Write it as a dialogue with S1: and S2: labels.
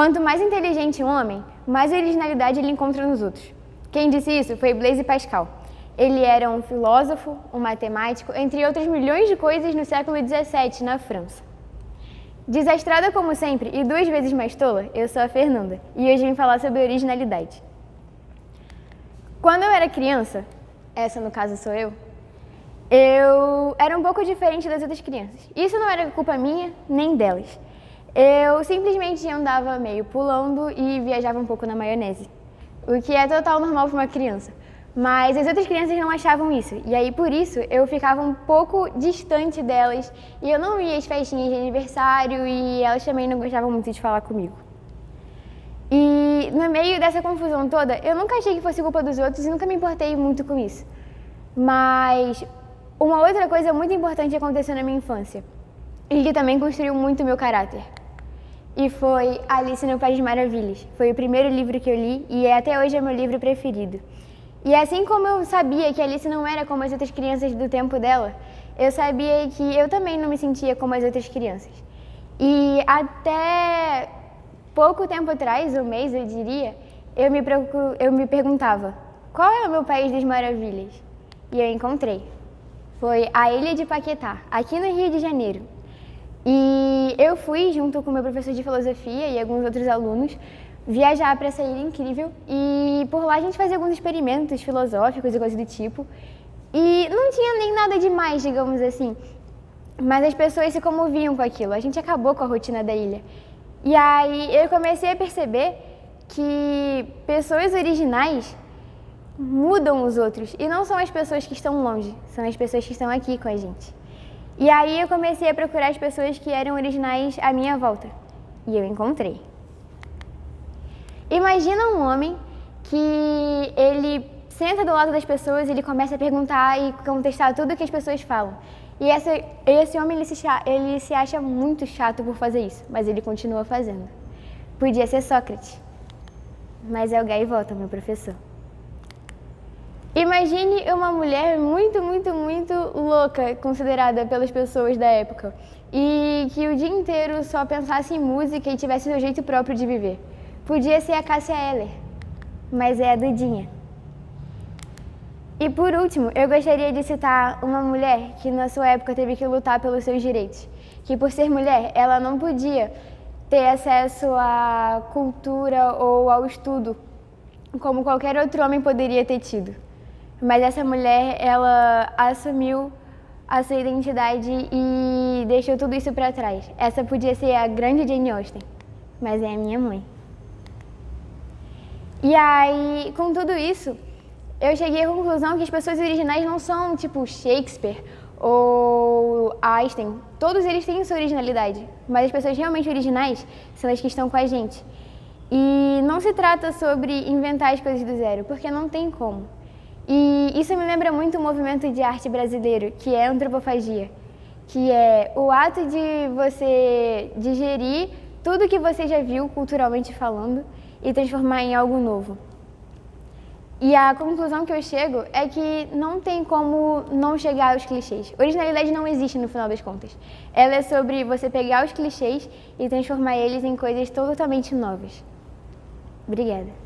S1: Quanto mais inteligente um homem, mais originalidade ele encontra nos outros. Quem disse isso foi Blaise Pascal. Ele era um filósofo, um matemático, entre outras milhões de coisas no século XVII, na França. Desastrada como sempre e 2 vezes mais tola, eu sou a Fernanda e hoje vim falar sobre originalidade. Quando eu era criança, essa no caso sou eu era um pouco diferente das outras crianças. Isso não era culpa minha nem delas. Eu simplesmente andava meio pulando e viajava um pouco na maionese, o que é total normal para uma criança. Mas as outras crianças não achavam isso, e aí por isso eu ficava um pouco distante delas e eu não ia às festinhas de aniversário e elas também não gostavam muito de falar comigo. E no meio dessa confusão toda, eu nunca achei que fosse culpa dos outros e nunca me importei muito com isso. Mas uma outra coisa muito importante aconteceu na minha infância e que também construiu muito o meu caráter. E foi Alice no País das Maravilhas. Foi o primeiro livro que eu li e até hoje é meu livro preferido. E assim como eu sabia que Alice não era como as outras crianças do tempo dela, eu sabia que eu também não me sentia como as outras crianças. E até pouco tempo atrás, um mês eu diria, eu me perguntava, qual é o meu País das Maravilhas? E eu encontrei. Foi a Ilha de Paquetá, aqui no Rio de Janeiro. E eu fui, junto com o meu professor de filosofia e alguns outros alunos, viajar para essa ilha incrível e por lá a gente fazia alguns experimentos filosóficos e coisas do tipo. E não tinha nem nada demais, digamos assim, mas as pessoas se comoviam com aquilo, a gente acabou com a rotina da ilha. E aí eu comecei a perceber que pessoas originais mudam os outros e não são as pessoas que estão longe, são as pessoas que estão aqui com a gente. E aí eu comecei a procurar as pessoas que eram originais à minha volta e eu encontrei. Imagina um homem que ele senta do lado das pessoas, ele começa a perguntar e contestar tudo que as pessoas falam. E esse homem ele se acha muito chato por fazer isso, mas ele continua fazendo. Podia ser Sócrates, mas é o gaivota, meu professor. Imagine uma mulher muito, muito, muito louca, considerada pelas pessoas da época, e que o dia inteiro só pensasse em música e tivesse seu jeito próprio de viver. Podia ser a Cássia Eller, mas é a Dudinha. E por último, eu gostaria de citar uma mulher que na sua época teve que lutar pelos seus direitos, que por ser mulher, ela não podia ter acesso à cultura ou ao estudo, como qualquer outro homem poderia ter tido. Mas essa mulher, ela assumiu a sua identidade e deixou tudo isso para trás. Essa podia ser a grande Jane Austen, mas é a minha mãe. E aí, com tudo isso, eu cheguei à conclusão que as pessoas originais não são tipo Shakespeare ou Einstein. Todos eles têm sua originalidade, mas as pessoas realmente originais são as que estão com a gente. E não se trata sobre inventar as coisas do zero, porque não tem como. E isso me lembra muito o movimento de arte brasileiro, que é a antropofagia, que é o ato de você digerir tudo que você já viu culturalmente falando e transformar em algo novo. E a conclusão que eu chego é que não tem como não chegar aos clichês. Originalidade não existe no final das contas. Ela é sobre você pegar os clichês e transformar eles em coisas totalmente novas. Obrigada.